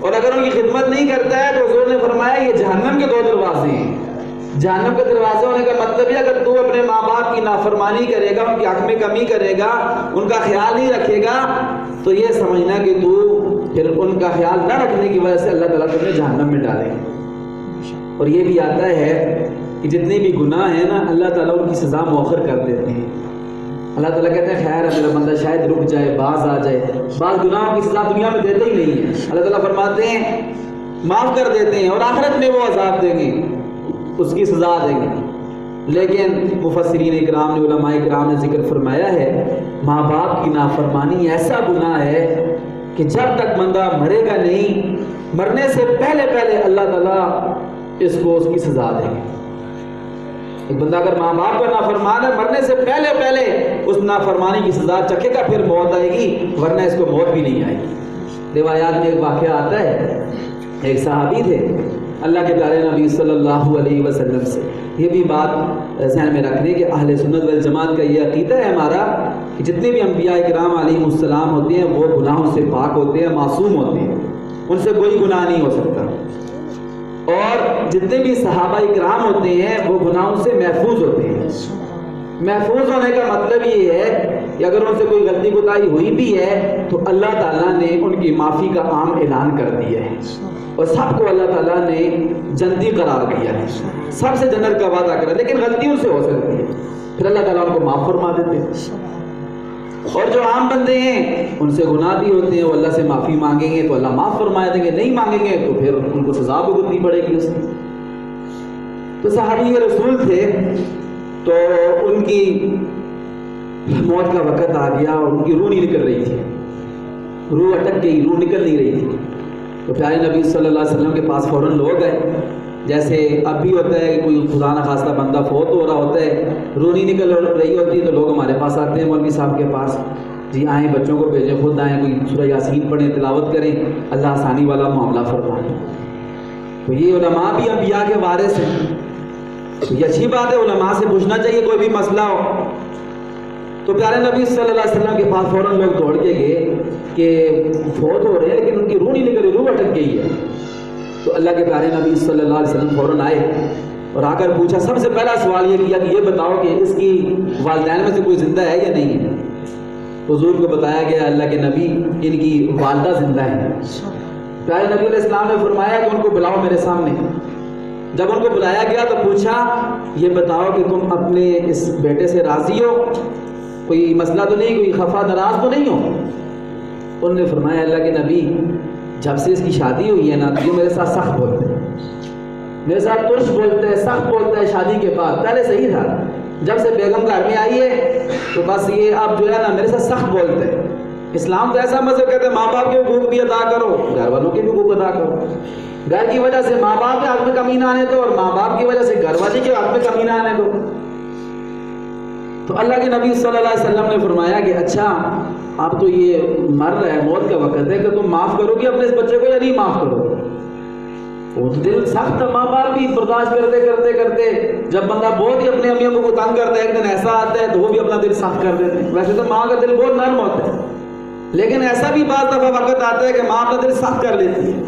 اور اگر ان کی خدمت نہیں کرتا ہے تو حضور نے فرمایا یہ جہنم کے دو دروازے ہیں۔ جہنم کے دروازے ہونے کا مطلب ہے اگر تو اپنے ماں باپ کی نافرمانی کرے گا، ان کے حق میں کمی کرے گا، ان کا خیال نہیں رکھے گا، تو یہ سمجھنا کہ تو پھر ان کا خیال نہ رکھنے کی وجہ سے اللہ تعالیٰ تمہیں جہنم میں ڈالے گا۔ اور یہ بھی آتا ہے کہ جتنے بھی گناہ ہیں نا اللہ تعالیٰ ان کی سزا مؤخر کر دیتے ہیں۔ اللہ تعالیٰ کہتے ہیں خیر ہے میرا بندہ شاید رک جائے، باز آ جائے، بعض گناہوں کی سزا دنیا میں دیتے ہی نہیں ہے، اللہ تعالیٰ فرماتے ہیں معاف کر دیتے ہیں اور آخرت میں وہ عذاب دیں گے، اس کی سزا دیں گے۔ لیکن مفسرین اکرام نے، علماء اکرام نے ذکر فرمایا ہے ماں باپ کی نافرمانی ایسا گناہ ہے کہ جب تک بندہ مرے گا نہیں، مرنے سے پہلے پہلے اللہ تعالیٰ اس کو اس کی سزا دیں گے۔ ایک بندہ اگر ماں باپ کا نافرمان ہے، مرنے سے پہلے پہلے اس نافرمانی کی سزا چکھے گا، پھر موت آئے گی، ورنہ اس کو موت بھی نہیں آئے گی۔ روایات میں ایک واقعہ آتا ہے، ایک صحابی تھے اللہ کے پیارے نبی صلی اللہ علیہ وسلم سے، یہ بھی بات ذہن میں رکھنے کہ اہل سنت والجماعت کا یہ عقیدہ ہے ہمارا کہ جتنے بھی انبیاء اکرام علیہ السلام ہوتے ہیں وہ گناہوں سے پاک ہوتے ہیں، معصوم ہوتے ہیں، ان سے کوئی گناہ نہیں ہو سکتا، اور جتنے بھی صحابہ اکرام ہوتے ہیں وہ گناہوں سے محفوظ ہوتے ہیں۔ محفوظ ہونے کا مطلب یہ ہے کہ اگر ان سے کوئی غلطی کوتاہی ہوئی بھی ہے تو اللہ تعالیٰ نے ان کی معافی کا عام اعلان کر دیا ہے، اور سب کو اللہ تعالیٰ نے جنتی قرار دیا ہے، سب سے جنت کا وعدہ کرا، لیکن غلطی ان سے ہو سکتی ہے، پھر اللہ تعالیٰ ان کو معاف فرما دیتے ہیں۔ اور جو عام بندے ہیں ان سے گناہ بھی ہوتے ہیں، وہ اللہ سے معافی مانگیں گے تو اللہ معاف فرما دیں گے، نہیں مانگیں گے تو پھر ان کو سزا بھگتنی پڑے گی اس کی۔ تو صحابی رسول تھے تو ان کی موت کا وقت آ گیا اور ان کی روح نہیں نکل رہی تھی، روح اٹک گئی، روح نکل نہیں رہی تھی، تو پیارے نبی صلی اللہ علیہ وسلم کے پاس فوراً لوگ گئے، جیسے اب بھی ہوتا ہے کہ کوئی خدا نخواستہ بندہ فوت ہو رہا ہوتا ہے، روح نہیں نکل رہی ہوتی تو لوگ ہمارے پاس آتے ہیں مولوی صاحب کے پاس، جی آئیں بچوں کو بھیجیں، خود آئیں، کوئی سورہ یاسین پڑھیں، تلاوت کریں، اللہ آسانی والا معاملہ فرمائے۔ تو یہ علماء بھی انبیاء کے وارث ہیں، تو یہ اچھی بات ہے، علماء سے پوچھنا چاہیے کوئی بھی مسئلہ ہو۔ تو پیارے نبی صلی اللہ علیہ وسلم کے پاس فوراً لوگ دوڑ کے گئے کہ فوت ہو رہے ہیں لیکن ان کی روح نہیں نکل رہی، روح اٹک گئی ہے۔ تو اللہ کے پیارے نبی صلی اللہ علیہ وسلم فوراً آئے اور آ کر پوچھا، سب سے پہلا سوال یہ کیا کہ یہ بتاؤ کہ اس کی والدین میں سے کوئی زندہ ہے یا نہیں ہے؟ حضور کو بتایا گیا اللہ کے نبی ان کی والدہ زندہ ہیں۔ پیارے نبی علیہ السلام نے فرمایا کہ ان کو بلاؤ میرے سامنے۔ جب ان کو بلایا گیا تو پوچھا یہ بتاؤ کہ تم اپنے اس بیٹے سے راضی ہو، کوئی مسئلہ تو نہیں، کوئی خفا ناراض تو نہیں ہو؟ انہوں نے فرمایا اللہ کے نبی جب سے اس کی شادی ہوئی ہے نا تو یہ میرے ساتھ سخت بولتے ہیں، میرے ساتھ ترش بولتے ہیں، سخت بولتے ہیں، شادی کے بعد پہلے صحیح تھا، جب سے بیگم گھر میں آئی ہے تو بس یہ اب جو ہے نا میرے ساتھ سخت بولتے ہیں۔ اسلام تو ایسا مذہب کہتے ہیں ماں باپ کے حقوق بھی ادا کرو، گھر والوں کے بھی حقوق ادا کرو، گھر کی وجہ سے ماں باپ کے حق میں کمی نہ آنے دو اور ماں باپ کی وجہ سے گھر والی کے حق میں کمی نہ آنے دو۔ تو اللہ کے نبی صلی اللہ علیہ وسلم نے فرمایا کہ اچھا اب تو یہ مر رہا ہے، موت کا وقت ہے، کہ تم معاف کرو گے اپنے اس بچے کو یا نہیں معاف کرو گے؟ وہ تو دل سخت ہے، ماں باپ بھی برداشت کرتے کرتے کرتے جب بندہ بہت ہی اپنے امی ابو کو تنگ کرتا ہے، ایک دن ایسا آتا ہے تو وہ بھی اپنا دل سخت کر دیتے ہیں۔ ویسے تو ماں کا دل بہت نرم ہوتا ہے، لیکن ایسا بھی بعض دفعہ وقت آتا ہے کہ ماں اپنا دل سخت کر لیتی ہے۔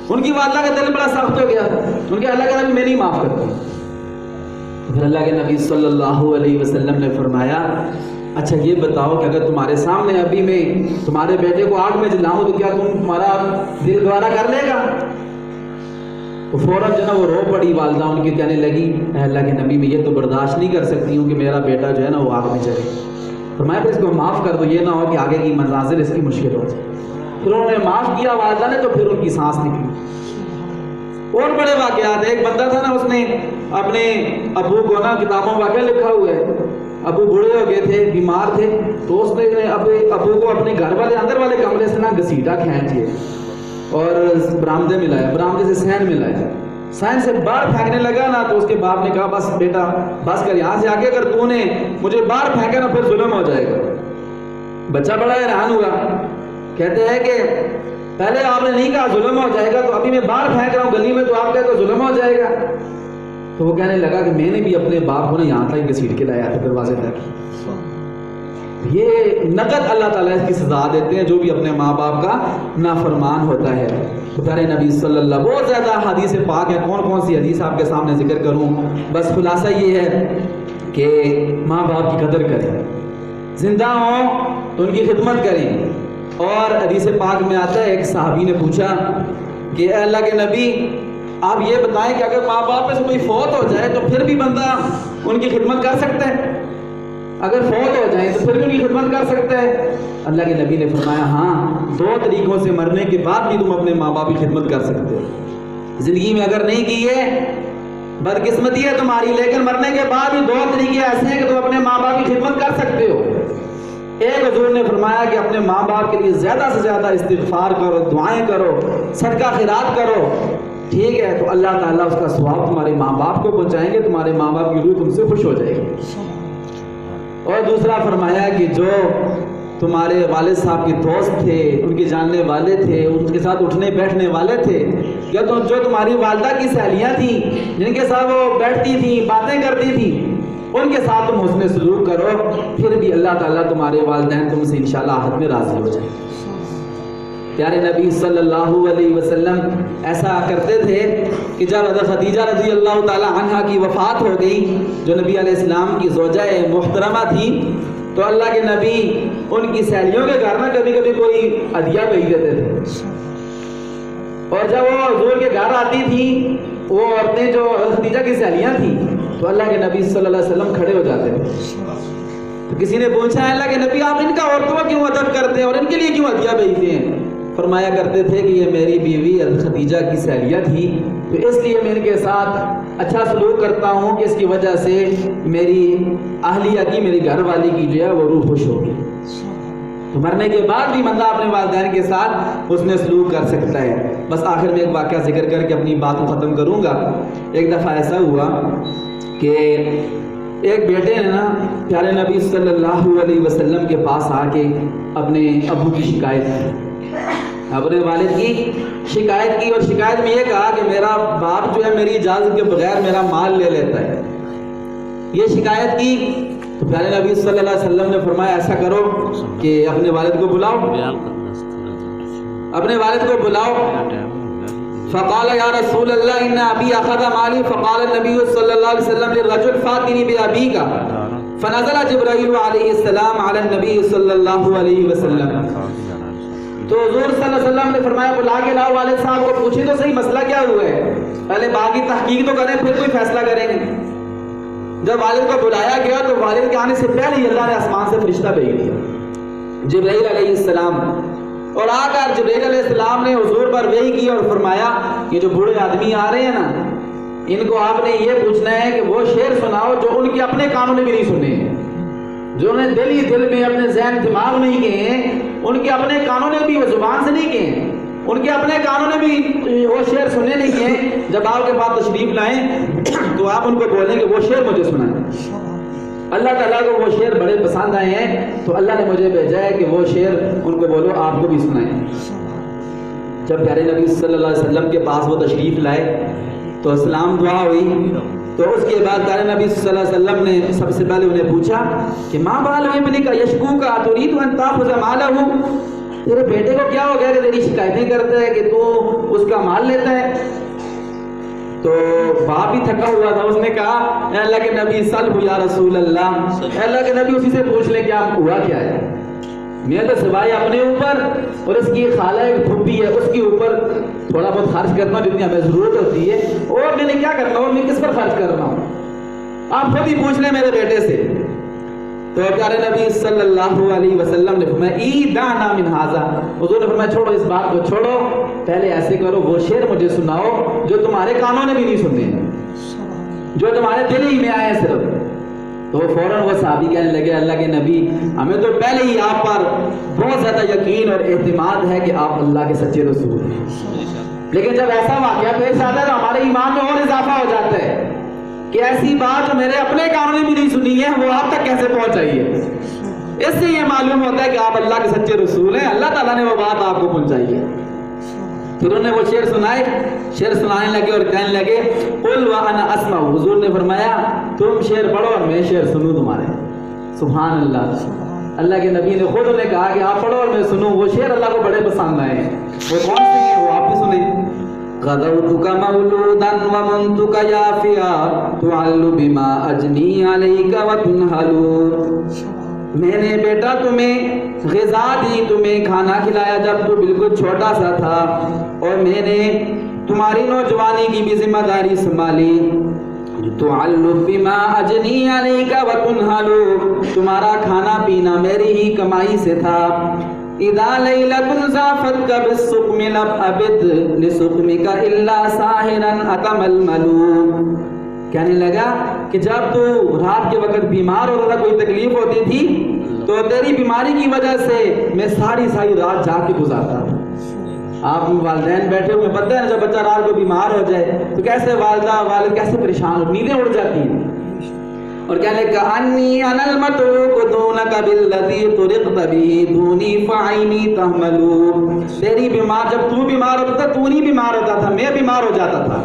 ان کی والدہ کا دل بڑا سخت ہو گیا، ان کے اللہ کے نبی میں نہیں معاف کرتا۔ پھر اللہ کے نبی صلی اللہ علیہ وسلم نے فرمایا اچھا یہ بتاؤ کہ اگر تمہارے سامنے ابھی میں تمہارے بیٹے کو آگ میں جلاؤں تو کیا تمہارا دل گوارا کر لے گا؟ تو فوراً جو نا وہ رو پڑی والدہ ان کی، کہنے لگی اے اللہ کے نبی میں یہ تو برداشت نہیں کر سکتی ہوں کہ میرا بیٹا جو ہے نا وہ آگ میں جلے۔ فرمایا پھر اس کو معاف کر دو، یہ نہ ہو کہ آگے کی منازل اس کی مشکل ہو جائے۔ پھر انہوں نے معاف کیا والدہ نے، تو پھر ان کی سانس نکلی۔ اور بڑے واقعات، ایک بندہ تھا نا، اس نے اپنے ابو کو نا کتابوں واقعہ لکھا ہوا ہے، ابو بوڑھے ہو گئے تھے، بیمار تھے، تو اس نے ابو کو اپنے گھر والے اندر والے کمرے سے نا گھسیٹا کھینچے اور برآمدے میں لایا، برآمدے سے صحن میں لایا، صحن سے باہر پھینکنے لگا نا، تو اس کے باپ نے کہا بس بیٹا بس کر، یہاں سے آگے اگر تو نے مجھے باہر پھینکا نا پھر ظلم ہو جائے گا۔ بچہ بڑا حیران ہوا، کہتے ہیں کہ پہلے آپ نے نہیں کہا ظلم ہو جائے گا، تو ابھی میں باہر پھینک رہا ہوں گلی میں تو آپ کہتے ہو ظلم ہو جائے گا۔ تو وہ کہنے لگا کہ میں نے بھی اپنے باپ کو نا یہاں تک گھسیٹ کے لایا تھا دروازے تک۔ یہ نقد اللہ تعالیٰ اس کی سزا دیتے ہیں جو بھی اپنے ماں باپ کا نافرمان ہوتا ہے۔ تو پیارے نبی صلی اللہ، بہت زیادہ حدیث پاک ہے، کون کون سی حدیث آپ کے سامنے ذکر کروں، بس خلاصہ یہ ہے کہ ماں باپ کی قدر کریں، زندہ ہوں تو ان کی خدمت کریں۔ اور حدیث پاک میں آتا ہے ایک صحابی نے پوچھا کہ اے اللہ کے نبی آپ یہ بتائیں کہ اگر ماں باپ میں سے کوئی فوت ہو جائے تو پھر بھی بندہ ان کی خدمت کر سکتا ہے؟ اگر فوت ہو جائیں تو پھر بھی ان کی خدمت کر سکتا ہے؟ اللہ کے نبی نے فرمایا ہاں، دو طریقوں سے مرنے کے بعد بھی تم اپنے ماں باپ کی خدمت کر سکتے ہو۔ زندگی میں اگر نہیں کی ہے بدقسمتی ہے تمہاری، لیکن مرنے کے بعد بھی دو طریقے ایسے ہیں کہ تم اپنے ماں باپ کی خدمت کر سکتے ہو۔ ایک حضور نے فرمایا کہ اپنے ماں باپ کے لیے زیادہ سے زیادہ استغفار کرو، دعائیں کرو، صدقہ خیرات کرو، ٹھیک ہے، تو اللہ تعالیٰ اس کا ثواب تمہارے ماں باپ کو پہنچائیں گے، تمہارے ماں باپ کی روح تم سے خوش ہو جائے گی۔ اور دوسرا فرمایا کہ جو تمہارے والد صاحب کے دوست تھے، ان کے جاننے والے تھے، ان کے ساتھ اٹھنے بیٹھنے والے تھے، یا تو جو تمہاری والدہ کی سہیلیاں تھیں جن کے ساتھ وہ بیٹھتی تھیں باتیں کرتی تھیں، ان کے ساتھ تم حسن سلوک کرو، پھر بھی اللہ تعالیٰ تمہارے والدین تم سے انشاءاللہ آخرت میں راضی ہو جائیں۔ پیارے نبی صلی اللہ علیہ وسلم ایسا کرتے تھے کہ جب حضرت خدیجہ رضی اللہ تعالی عنہا کی وفات ہو گئی، جو نبی علیہ السلام کی زوجہ محترمہ تھی، تو اللہ کے نبی ان کی سہیلیوں کے گھر میں کبھی کبھی کوئی ہدیہ بھیج دیتے تھے، اور جب وہ حضور کے گھر آتی تھی وہ عورتیں جو خدیجہ کی سہیلیاں تھیں، تو اللہ کے نبی صلی اللہ علیہ وسلم کھڑے ہو جاتے تھے۔ تو کسی نے پوچھا اللہ کے نبی آپ ان کا عورتوں کا کیوں ادب کرتے ہیں اور ان کے لیے کیوں ہدیہ بھیجتے ہیں؟ فرمایا کرتے تھے کہ یہ میری بیوی خدیجہ کی سہیلیہ تھی، تو اس لیے میں ان کے ساتھ اچھا سلوک کرتا ہوں کہ اس کی وجہ سے میری اہلیہ کی، میری گھر والی کی جو ہے وہ روح خوش ہوگی۔ تو مرنے کے بعد بھی بندہ اپنے والدین کے ساتھ اس نے سلوک کر سکتا ہے۔ بس آخر میں ایک واقعہ ذکر کر کے اپنی بات کو ختم کروں گا۔ ایک دفعہ ایسا ہوا کہ ایک بیٹے نے نا پیارے نبی صلی اللہ علیہ وسلم کے پاس آ کے اپنے ابو کی شکایت کی، اپنے والد کی شکایت کی، اور شکایت میں یہ کہا کہ میرا باپ جو ہے میری اجازت کے بغیر میرا مال لے لیتا ہے۔ یہ شکایت کی تو پیارے نبی صلی اللہ علیہ وسلم نے فرمایا ایسا کرو کہ اپنے والد کو بلاؤ، اپنے والد کو بلاؤ۔ فقال یا رسول اللہ ان ابی اخذ مالی، فقال النبی صلی اللہ علیہ وسلم للرجل فاتنی بابیک، فنزل جبرائیل علیہ السلام علی النبی صلی اللہ علیہ وسلم۔ تو حضور صلی اللہ علیہ وسلم نے فرمایا بلا کے لاؤ، والد صاحب کو پوچھیں تو صحیح مسئلہ کیا ہوا ہے، پہلے باقی تحقیق تو کریں پھر کوئی فیصلہ کریں گے۔ جب والد کو بلایا گیا تو والد کے آنے سے پہلے ہی اللہ نے آسمان سے فرشتہ بھیج دیا، جبرائیل علیہ السلام، اور آ کر جبرائیل علیہ السلام نے حضور پر وحی کی اور فرمایا کہ جو بوڑھے آدمی آ رہے ہیں نا، ان کو آپ نے یہ پوچھنا ہے کہ وہ شعر سناؤ جو ان کے اپنے کانوں نے بھی نہیں سنے ہیں، جو انہیں دل ہی دل میں اپنے ذہن دماغ میں ہی کہے ہیں، ان کے اپنے کانوں نے بھی وہ زبان سے نہیں کہے ہیں، ان کے اپنے کانوں نے بھی وہ شعر سنے نہیں ہیں. جب آپ کے پاس تشریف لائیں تو آپ ان کو بولیں کہ وہ شعر مجھے سنائیں. اللہ تعالیٰ کو وہ شعر بڑے پسند آئے ہیں تو اللہ نے مجھے بھیجا ہے کہ وہ شعر ان کو بولو آپ کو بھی سنائیں. جب پیارے نبی صلی اللہ علیہ وسلم کے پاس وہ تشریف لائے تو سلام دعا ہوئی. تو اس کے بعد پیارے نبی صلی اللہ علیہ وسلم نے سب سے پہلے انہیں پوچھا کہ ماں بال ابنی کا یشکو کا ترید ان تاخذ مالہ، تیرے بیٹے کو کیا ہو گیا کہ تیری شکایتیں کرتا ہے کہ تو اس کا مال لیتا ہے؟ تو باپ بھی تھکا ہوا تھا. اس نے کہا اے اللہ کے نبی صلی یا رسول اللہ، اے اللہ کے نبی اسی سے پوچھ لیں کیا ہوا کیا ہے. میں تو سوائے اپنے اوپر اور اس کی خالہ ایک پھوپھی ہے اس کے اوپر تھوڑا بہت خرچ کرنا جتنی ہمیں ضرورت ہوتی ہے، اور میں نے کیا کرنا ہوں، میں کس پر خرچ کر رہا ہوں، آپ خود ہی پوچھ لیں میرے بیٹے سے. تو پیارے نبی صلی اللہ علیہ وسلم نے فرمایا ایدانا من ھذا، حضور نے فرمایا چھوڑو اس بات کو، چھوڑو، پہلے ایسے کرو وہ شعر مجھے سناؤ جو تمہارے کانوں نے بھی نہیں سنے، جو تمہارے دل ہی میں آئے صرف. تو فوراً وہ صحابی کہنے لگے اللہ کے نبی ہمیں تو پہلے ہی آپ پر بہت زیادہ یقین اور اعتماد ہے کہ آپ اللہ کے سچے رسول ہیں، لیکن جب ایسا واقعہ پیش آتا ہے تو ہمارے ایمان میں اور اضافہ ہو جاتا ہے کہ ایسی بات جو میرے اپنے کانوں نے بھی نہیں سنی ہے وہ آپ تک کیسے پہنچ رہی ہے. اس سے یہ معلوم ہوتا ہے کہ آپ اللہ کے سچے رسول ہیں، اللہ تعالیٰ نے وہ بات آپ کو پہنچائی ہے. پھر انہوں نے وہ شعر سنائے، شعر سنانے لگے اور کہنے لگے قل وانا اسمع، حضور نے فرمایا تم شعر پڑھو اور میں شعر سنوں تمہارے. سبحان اللہ. اللہ کے نبی نے خود انہیں کہا کہ آپ پڑھو اور میں سنوں. وہ شعر اللہ کو بڑے پسند آئے ہیں. وہ کون سے ہیں وہ آپ بھی سنیں. غدوتک مولودا ومنتک یافیا تعل بما اجنی علیک وتنحل، میں نے بیٹا تمہیں غذا دی، تمہیں کھانا کھلایا جب تو بالکل چھوٹا سا تھا، اور میں نے تمہاری نوجوانی کی بھی ذمہ داری سنبھالی. تعل بما اجنی علیک وتنحل، تمہارا کھانا پینا میری ہی کمائی سے تھا. اذا لیلۃ زافت بالسقم لم ابد لسقمک الا ساحرا اتململ، کہنے لگا کہ جب تو رات کے وقت بیمار ہوتا تھا، کوئی تکلیف ہوتی تھی تو تیری بیماری کی وجہ سے میں ساری رات جاگ کے گزارتا تھا. آپ والدین بیٹھے ہوئے پتہ ہے جب بچہ رات کو بیمار ہو جائے تو کیسے والدہ والد کیسے پریشان ہو، نیندیں اڑ جاتی ہیں. اور کہنے لگا انی انا المتروک دونک بالذی طرقت به دونی فعینی تحمل، تیری بیمار جب تو بیمار ہوتا تھا تو نہیں بیمار ہوتا تھا، میں بیمار ہو جاتا تھا،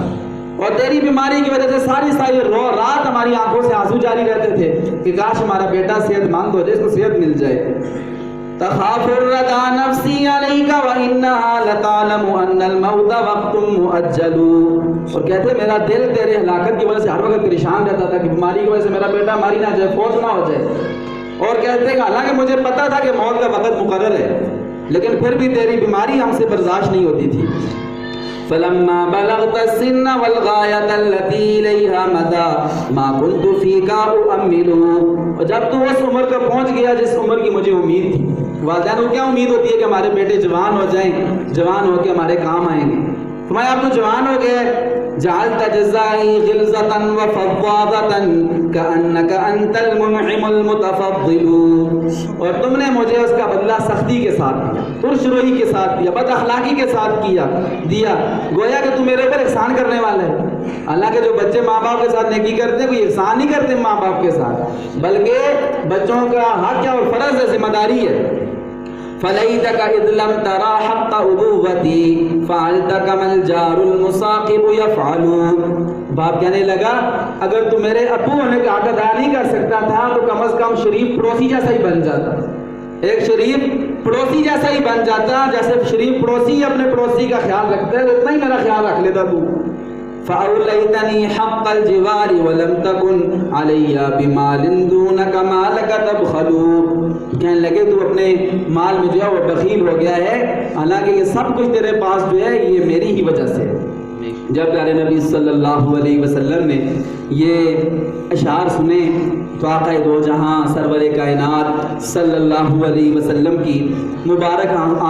اور تیری بیماری کی وجہ سے ساری رات ہماری آنکھوں سے آنسو جاری رہتے تھے کہ کاش ہمارا بیٹا صحت مند ہو جائے، اس کو صحت مل جائے. تخاف الردى نفسی علیک وانہا لتعلم ان الموت وقت مؤجل، اور کہتے میرا دل تیرے ہلاکت کی وجہ سے ہر وقت پریشان رہتا تھا کہ بیماری کی وجہ سے میرا بیٹا ماری نہ جائے، فوت نہ ہو جائے. اور کہتے کہ حالانکہ مجھے پتا تھا کہ موت کا وقت مقرر ہے لیکن پھر بھی تیری بیماری ہم سے برداشت نہیں ہوتی تھی. فلما بلغت السن والغایۃ التي الیہا مدى ما كنت فیک اؤمل، اور جب تو اس عمر کا پہنچ گیا جس عمر کی مجھے امید تھی. والدین کو کیا امید ہوتی ہے کہ ہمارے بیٹے جوان ہو جائیں، جوان ہو کے ہمارے کام آئیں گے. فرمایا آپ تو جوان ہو گئے. جعلت جزائی غلظۃ وفضاضۃ کأنک انت المنعم المتفضل، اور تم نے مجھے اس کا بدلہ سختی کے ساتھ دیا، ترش روئی کے ساتھ دیا، بد اخلاقی کے ساتھ دیا، گویا کہ تم میرے اوپر احسان کرنے والا ہے. حالانکہ جو بچے ماں باپ کے ساتھ نیکی کرتے ہیں کوئی احسان نہیں کرتے ماں باپ کے ساتھ، بلکہ بچوں کا حق ہے اور فرض ہے، ذمہ داری ہے. فلیتک اذ لم ترا حق ابوتی فعلت کما الجار المصاقب یفعل، باپ کہنے لگا اگر تو میرے ابو ہونے کا حق ادا نہیں کر سکتا تھا تو کم از کم شریف پڑوسی جیسا ہی بن جاتا، ایک شریف پڑوسی جیسا ہی بن جاتا، جیسے شریف پڑوسی اپنے پڑوسی کا خیال رکھتا ہے اتنا ہی میرا خیال رکھ لیتا تو. فأولیتنی حق الجوار ولم تکن علی بمال دونک مالک تبخل، کہنے لگے تو اپنے مال میں جو ہے وہ بخیل ہو گیا ہے، حالانکہ یہ سب کچھ تیرے پاس جو ہے یہ میری ہی وجہ سے. جب پیارے نبی صلی اللہ علیہ وسلم نے یہ اشعار سنے تو آقا دو جہاں سرور کائنات صلی اللہ علیہ وسلم کی مبارک آنکھ